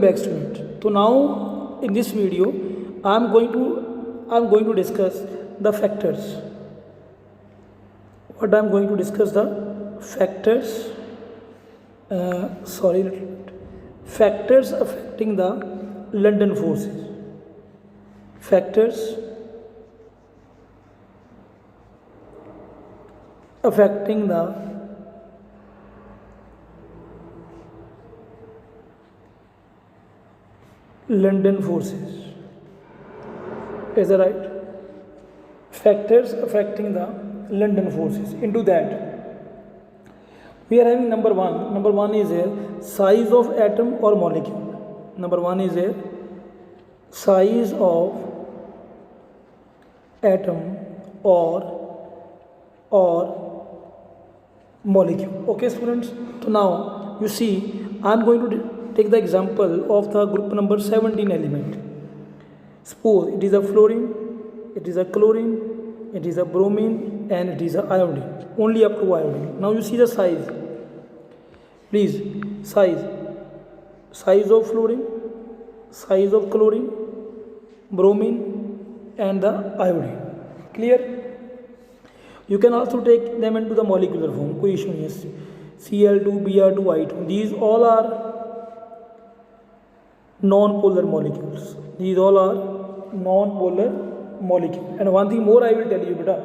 back, student. So now in this video I'm going to discuss the factors. What I'm going to discuss the factors. Factors affecting the London forces. Factors affecting the London forces. Is that right? Factors affecting the London forces. Into that, we are having number one. Number one is a size of atom or molecule. Number one is a size of atom or molecule. Okay, students. So now you see, I'm going to take the example of the group number 17 element. Suppose it is a fluorine, it is a chlorine, it is a bromine, and it is a iodine. Only up to iodine. Now you see the size. Please, size of fluorine, size of chlorine, bromine, and the iodine. Clear? You can also take them into the molecular form. कोई issue नहीं है. Cl2, Br2, I2. These all are non-polar molecules. These all are non-polar molecules. And one thing more I will tell you, beta.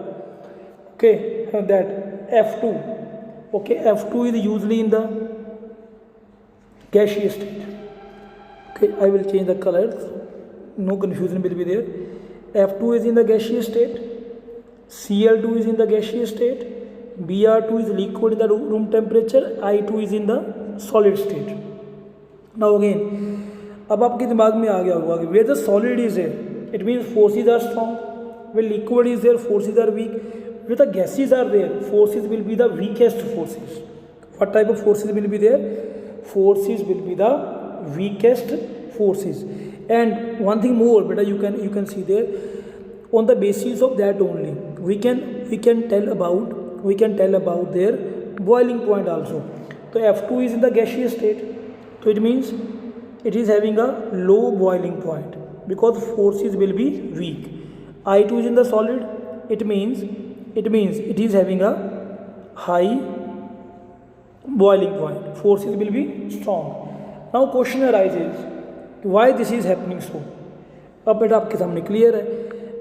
Okay, that F2. Okay, F2 is usually in the gaseous state. Okay, I will change the colors. No confusion will be there. F2 is in the gaseous state. Cl2 is in the gaseous state. Br2 is liquid in the room temperature. I2 is in the solid state. Now again, अब आपके दिमाग में आ गया होगा कि where the solid is there, it means forces are strong. Where liquid is there, forces are weak. Where the gases are there, forces will be the weakest forces. What type of forces will be there? Forces will be the weakest forces. And one thing more, beta, you can see there, on the basis of that only we can tell about their boiling point also. So F2 is in the gaseous state, so it means it is having a low boiling point because forces will be weak. I2 is in the solid, it means it is having a high boiling point, forces will be strong. Now question arises, why this is happening so? अब बेटा आपके सामने clear है.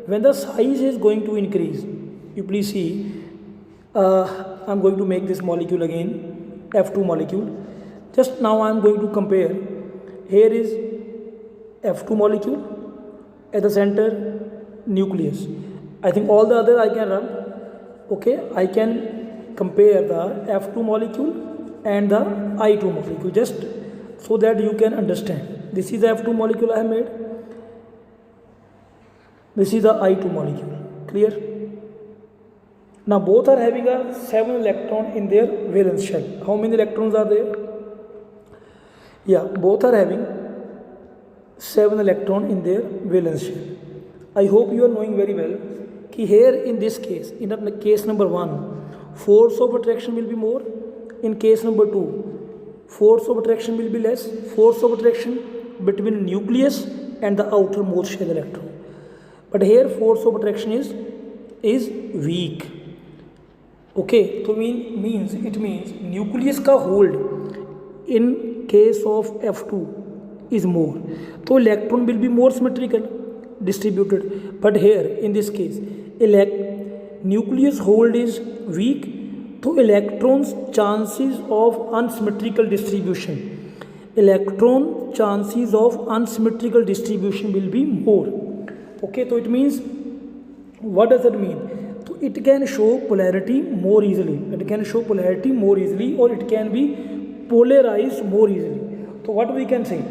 When the size is going to increase, you please see, I'm going to make this molecule again, F2 molecule. Just now I'm going to compare. Here is F2 molecule, at the center nucleus. I think all the other I can run. Okay, I can compare the F2 molecule and the I2 molecule just so that you can understand. This is the F2 molecule I have made. This is the I2 molecule. Clear? Now both are having a 7 electron in their valence shell. How many electrons are there? Yeah, both are having 7 electron in their valence shell. I hope you are knowing very well कि here in this case, in case number 1, force of attraction will be more. In case number 2, force of attraction will be less. Force of attraction between nucleus and the outermost shell electron. But here force of attraction is weak. Okay, so it means nucleus का hold in case of F2 is more. So electron will be more symmetrical distributed. But here in this case, nucleus hold is weak. So electrons chances of unsymmetrical distribution. Electron chances of unsymmetrical distribution will be more. Okay, so it means, what does it mean? So it can show polarity more easily. It can show polarity more easily, or it can be polarized more easily. So what we can say?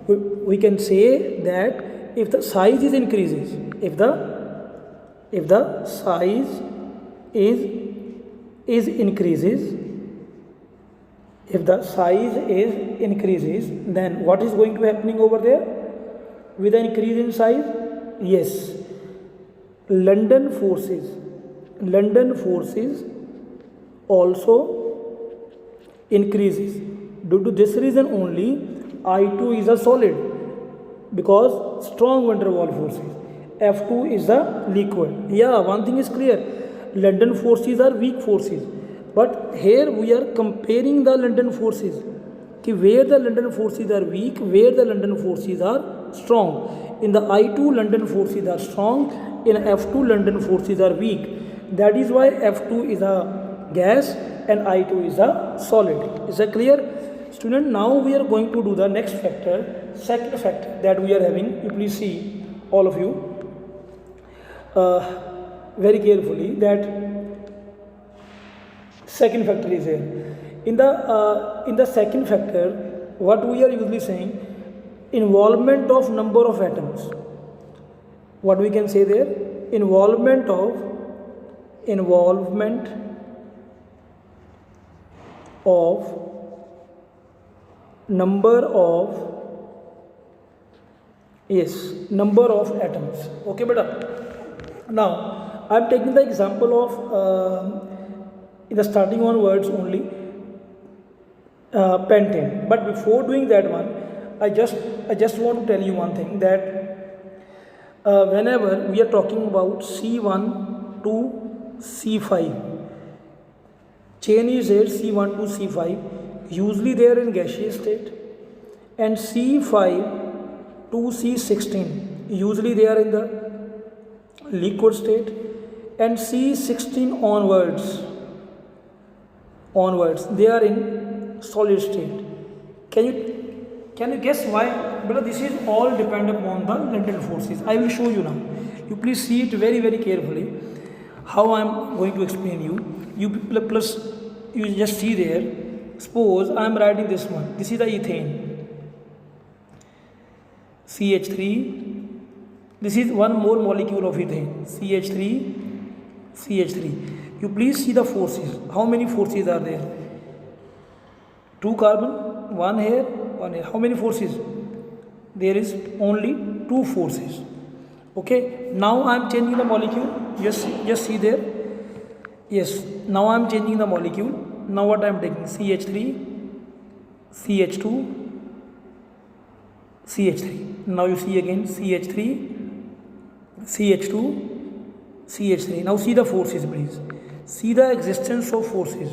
We can say that if the size is increases, if the size is increases, if the size is increases, then what is going to happening over there with the increase in size? Yes, London forces also increases. Due to this reason only, I2 is a solid because strong van der Waals forces. F2 is a liquid. Yeah, one thing is clear, London forces are weak forces, but here we are comparing the London forces, where the London forces are weak, where the London forces are strong. In the I2 London forces are strong, in F2 London forces are weak. That is why F2 is a gas and I2 is a solid. Is that clear? Student, now we are going to do the next factor, second factor that we are having. You please see, all of you, very carefully, that second factor is here. In the second factor, what we are usually saying, involvement of number of atoms. What we can say there? Involvement of number of atoms. Okay, beta. Now I am taking the example of in the starting one words only, pentane. But before doing that one, I just want to tell you one thing, that whenever we are talking about C1 to C5, chain is there, C1 to C5, usually they are in gaseous state, and C5 to C16, usually they are in the liquid state, and C16 onwards they are in solid state. Can you guess why? Because this is all depend upon the London forces. I will show you now. You please see it very, very carefully how I am going to explain you. You just see there. Suppose I am writing this one. This is the ethane, CH3. This is one more molecule of ethane, CH3. You please see the forces. How many forces are there? 2 carbon, 1 here, 1 here. How many forces? There is only 2 forces. Okay, now I am changing the molecule. Just see there. Yes, now I am changing the molecule. Now what I am taking? CH3, CH2, CH3. Now you see again CH3, CH2, CH3. Now see the forces, please. See the existence of forces.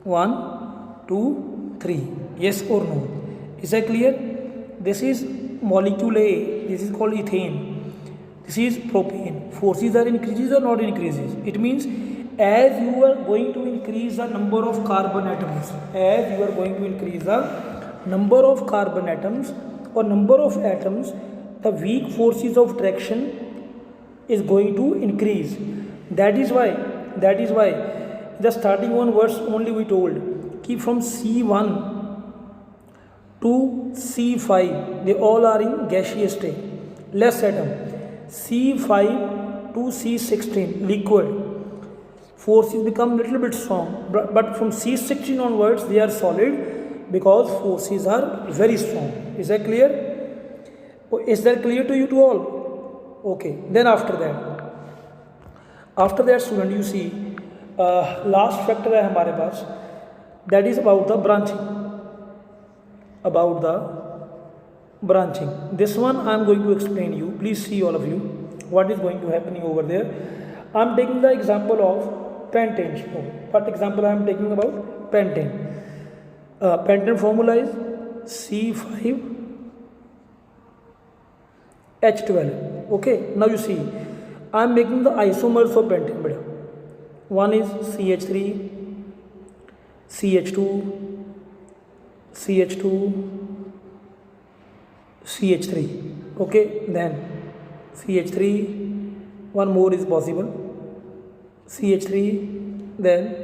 1, 2, 3. Yes or no? Is that clear? This is molecule A. This is called ethane. This is propane. Forces are increases or not increases? It means as you are going to increase the number of carbon atoms, or number of atoms, the weak forces of traction is going to increase. That is why the starting one verse only we told, keep from C1 to C5, they all are in gaseous state, less atom. C5 to C16, liquid, forces become little bit strong, but from C16 onwards they are solid because forces are very strong. Is that clear? Is that clear to you to all? Okay, then after that student, you see last factor है हमारे पास, that is about the branching. This one I am going to explain you. Please see, all of you, what is going to happening over there. I am taking the example of pentane. What example I am taking about? Pentane. Pentane formula is C5H12. Okay, now you see I am making the isomers of pentane. One is CH3, CH2, CH2, CH3. Okay, then CH3, one more is possible, CH3, then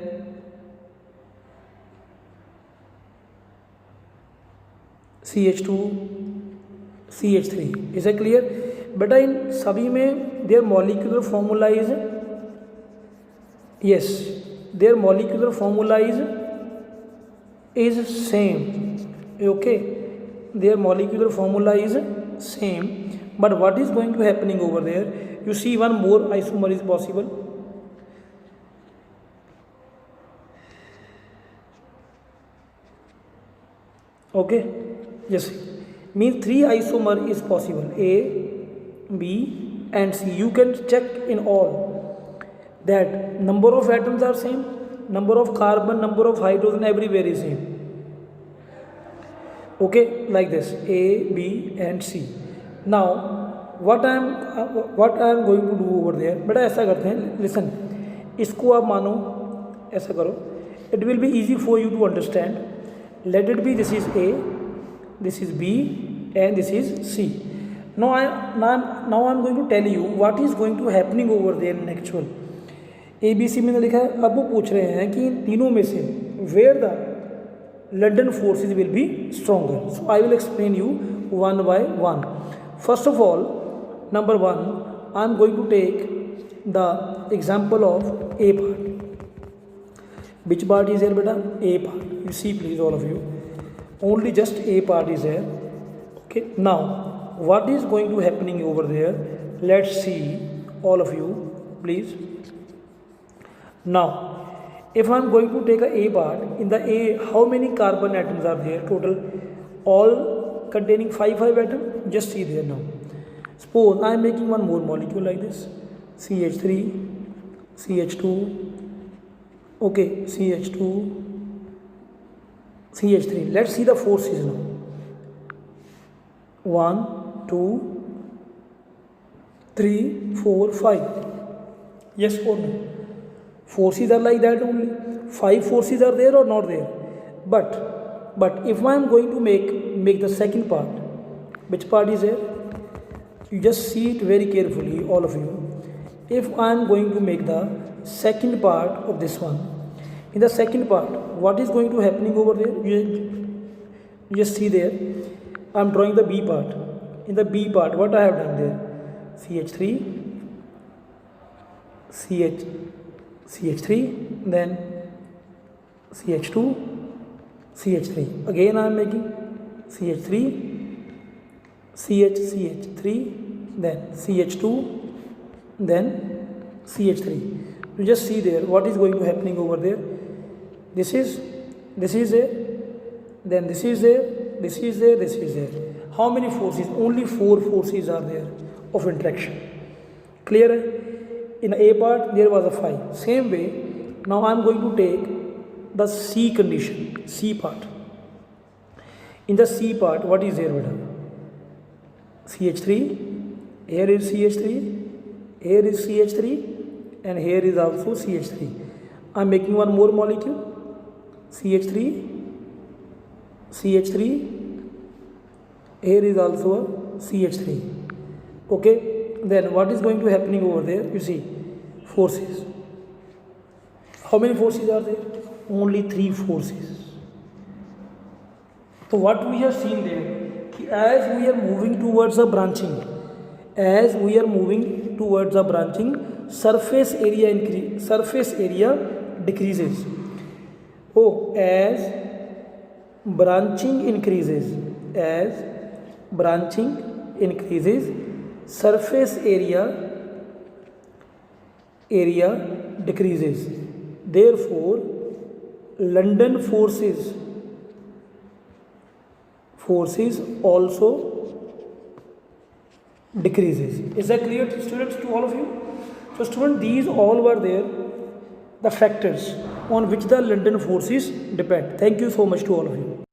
CH2, CH3. Is that clear? But in सभी में their molecular formula is, yes, their molecular formula is same. Okay, their molecular formula is same, but what is going to happening over there? You see one more isomer is possible. Okay, Yes, means 3 isomer is possible, A, B and C. You can check in all that number of atoms are same, number of carbon, number of hydrogen, everywhere is same. Okay, like this, A, B and C. Now what I am going to do over there, बेटा ऐसा करते हैं, listen, इसको आप मानो ऐसा करो, it will be easy for you to understand. Let it be this is A, this is B and this is C. Now I am going to tell you what is going to happening over there in actual. A B C मैंने लिखा है, अब वो पूछ रहे हैं कि इन तीनों में से where the London forces will be stronger. So I will explain you one by one. First of all, number 1, I am going to take the example of A part. Which part is here, beta? A part. You see, please, all of you. Only just A part is here. Okay. Now, what is going to happening over there? Let's see, all of you, please. Now, if I am going to take a part, in the A, how many carbon atoms are there total? All containing 5 atoms. Just see there now. Suppose I am making one more molecule like this, CH3, CH2, okay, CH2, CH3. Let's see the forces now. 1, 2, 3, 4, 5. Yes or no? Forces are like that only. 5 forces are there or not there? But if I am going to make the second part, which part is there? You just see it very carefully, all of you. If I am going to make the second part of this one, in the second part, what is going to happening over there? You just see there. I am drawing the B part. In the B part, what I have done there? CH3, CH3, then CH2, CH3. Again I am making CH3, CH3, then CH2, then CH3. You just see there what is going to happening over there. This is there, then this is there, this is there, this is there. How many forces? Only 4 forces are there of interaction. Clear? In A part there was a 5. Same way, now I am going to take the C condition, C part. In the C part, what is there, beta? CH3, here is CH3, here is CH3 and here is also CH3. I am making one more molecule, CH3, here is also a CH3. Okay, then what is going to happening over there? You see, forces. How many forces are there? Only 3 forces. So what we have seen there, as we are moving towards the branching, surface area decreases. Oh, as branching increases, surface area decreases. Therefore, London forces also decreases. Is that clear, students, to all of you? So students, these all were there, the factors on which the London forces depend. Thank you so much to all of you.